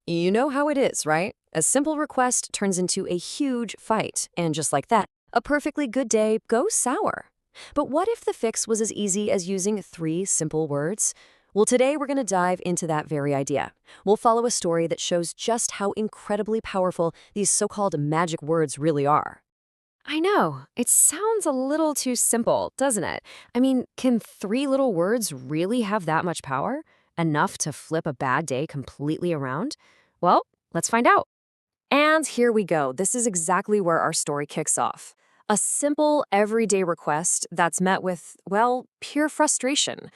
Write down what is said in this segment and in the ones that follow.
You know how it is, right? A simple request turns into a huge fight, and just like that, a perfectly good day goes sour. But what if the fix was as easy as using three simple words? Well, today we're going to dive into that very idea. We'll follow a story that shows just how incredibly powerful these so-called magic words really are. I know. It sounds a little too simple, doesn't it? I mean, can three little words really have that much power? Enough to flip a bad day completely around? Well, let's find out. And here we go. This is exactly where our story kicks off. A simple, everyday request that's met with, well, pure frustration.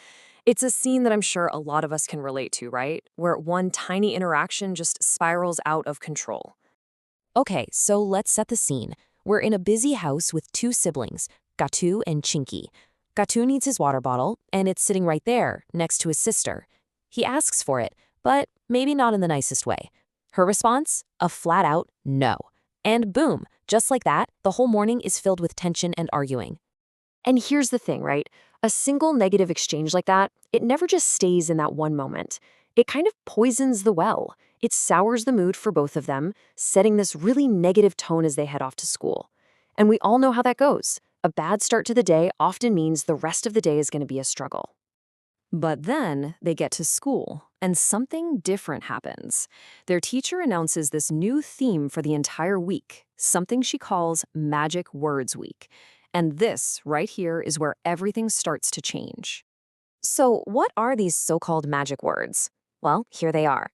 It's a scene that I'm sure a lot of us can relate to, right? Where one tiny interaction just spirals out of control. Okay, so let's set the scene. We're in a busy house with two siblings, Gatu and Chinky. Gatu needs his water bottle, and it's sitting right there, next to his sister. He asks for it, but maybe not in the nicest way. Her response? A flat-out no. And boom, just like that, the whole morning is filled with tension and arguing. And here's the thing, right? A single negative exchange like that, it never just stays in that one moment. It kind of poisons the well. It sours the mood for both of them, setting this really negative tone as they head off to school. And we all know how that goes. A bad start to the day often means the rest of the day is going to be a struggle. But then they get to school, and something different happens. Their teacher announces this new theme for the entire week, something she calls Magic Words Week. And this, right here, is where everything starts to change. So, what are these so-called magic words? Well, here they are.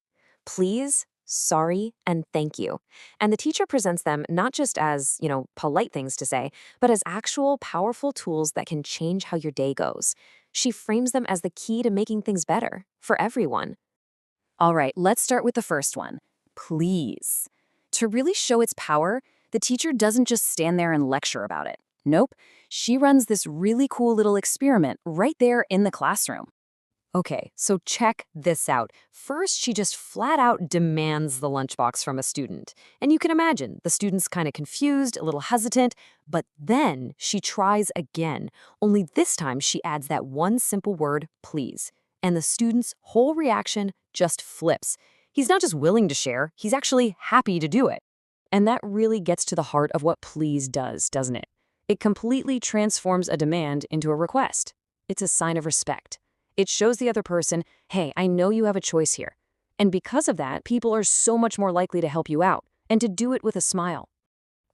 Please, sorry, and thank you. And the teacher presents them not just as, polite things to say, but as actual powerful tools that can change how your day goes. She frames them as the key to making things better for everyone. All right, let's start with the first one. Please. To really show its power, the teacher doesn't just stand there and lecture about it. Nope, she runs this really cool little experiment right there in the classroom. Okay, so check this out. First, she just flat out demands the lunchbox from a student. And you can imagine, the student's kind of confused, a little hesitant, but then she tries again. Only this time she adds that one simple word, please. And the student's whole reaction just flips. He's not just willing to share, he's actually happy to do it. And that really gets to the heart of what please does, doesn't it? It completely transforms a demand into a request. It's a sign of respect. It shows the other person, hey, I know you have a choice here. And because of that, people are so much more likely to help you out and to do it with a smile.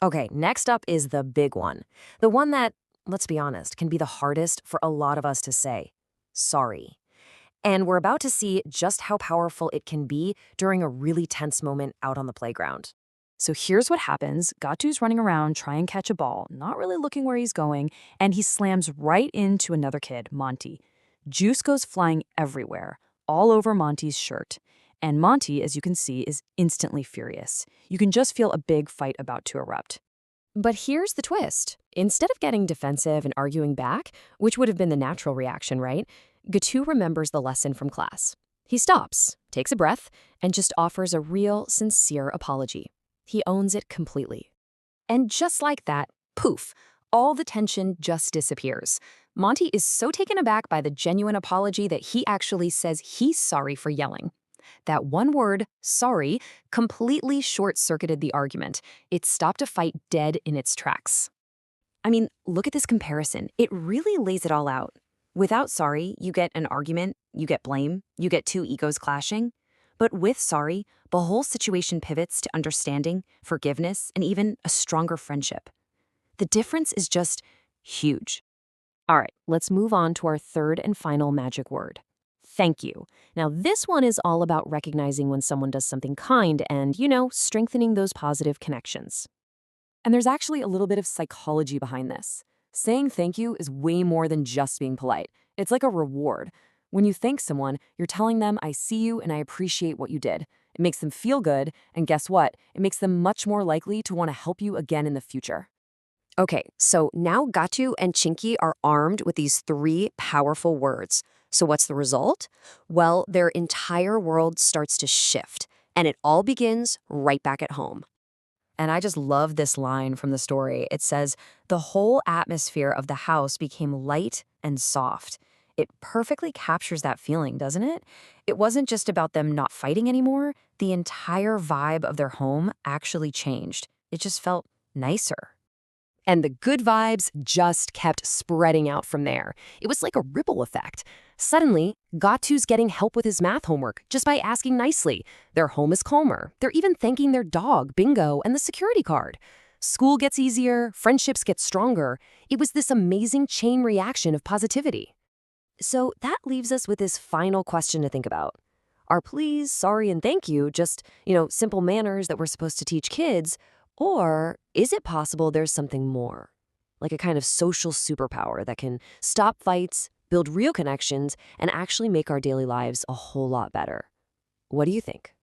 Okay, next up is the big one. The one that, let's be honest, can be the hardest for a lot of us to say. Sorry. And we're about to see just how powerful it can be during a really tense moment out on the playground. So here's what happens. Gatu's running around trying to catch a ball, not really looking where he's going, and he slams right into another kid, Monty. Juice goes flying everywhere, all over Monty's shirt. And Monty, as you can see, is instantly furious. You can just feel a big fight about to erupt. But here's the twist. Instead of getting defensive and arguing back, which would have been the natural reaction, right? Gatu remembers the lesson from class. He stops, takes a breath, and just offers a real, sincere apology. He owns it completely. And just like that, poof, all the tension just disappears. Monty is so taken aback by the genuine apology that he actually says he's sorry for yelling. That one word, sorry, completely short-circuited the argument. It stopped a fight dead in its tracks. I mean, look at this comparison. It really lays it all out. Without sorry, you get an argument, you get blame, you get two egos clashing. But with sorry, the whole situation pivots to understanding, forgiveness, and even a stronger friendship. The difference is just huge. All right, let's move on to our third and final magic word. Thank you. Now, this one is all about recognizing when someone does something kind and, strengthening those positive connections. And there's actually a little bit of psychology behind this. Saying thank you is way more than just being polite. It's like a reward. When you thank someone, you're telling them, I see you and I appreciate what you did. It makes them feel good, and guess what? It makes them much more likely to want to help you again in the future. Okay, so now Gatu and Chinky are armed with these three powerful words. So what's the result? Well, their entire world starts to shift, and it all begins right back at home. And I just love this line from the story. It says, the whole atmosphere of the house became light and soft. It perfectly captures that feeling, doesn't it? It wasn't just about them not fighting anymore. the entire vibe of their home actually changed. It just felt nicer. And the good vibes just kept spreading out from there. It was like a ripple effect. Suddenly, Gatu's getting help with his math homework just by asking nicely. Their home is calmer. They're even thanking their dog, Bingo, and the security guard. School gets easier, friendships get stronger. It was this amazing chain reaction of positivity. So that leaves us with this final question to think about. Are please, sorry, and thank you just, simple manners that we're supposed to teach kids? Or is it possible there's something more? Like a kind of social superpower that can stop fights, build real connections, and actually make our daily lives a whole lot better. What do you think?